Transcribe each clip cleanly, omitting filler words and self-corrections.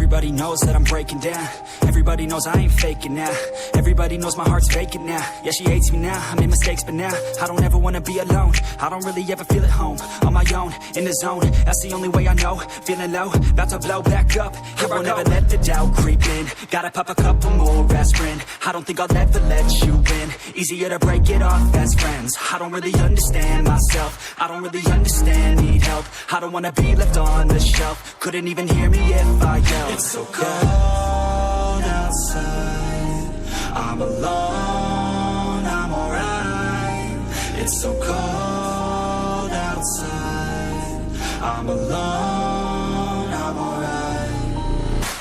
Everybody knows that I'm breaking down. Everybody knows I ain't faking now. Everybody knows my heart's vacant now. Yeah, she hates me now, I made mistakes but now I don't ever wanna be alone. I don't really ever feel at home. On my own, in the zone, that's the only way I know. Feeling low, about to blow back up. Here I never let the doubt creep in. Gotta pop a couple more aspirin. I don't think I'll ever let you in. Easier to break it off as friends. I don't really understand myself. I don't really understand, need help. I don't wanna be left on the shelf. Couldn't even hear me if I yelled. It's so cold outside, I'm alone, I'm alright. It's so cold outside, I'm alone, I'm alright.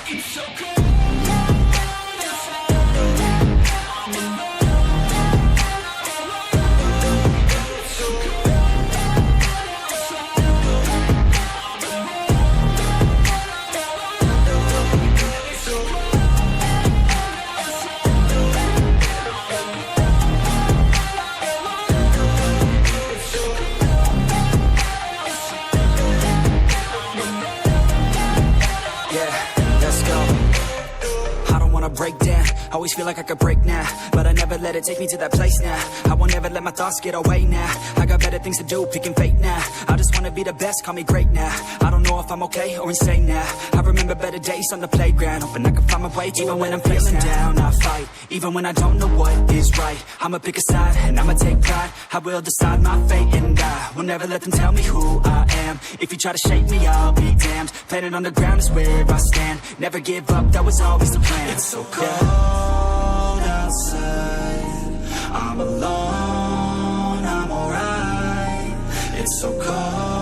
It's so cold. Break down, always feel like I could break now, but I never let it take me to that place now. I won't ever let my thoughts get away now. I got better things to do, picking fate now. I just wanna be the best, call me great now. I don't know if I'm okay or insane now. I remember better days on the playground, hoping I can find my way. Even when I'm feeling down, I fight. Even when I don't know what is right, I'ma pick a side and I'ma take pride. I will decide my fate and I will never let them tell me who I am. If you try to shake me, I'll be damned. Planet on the ground is where I stand. Never give up, that was always the plan. It's so cold outside, I'm alone, I'm alright. It's so cold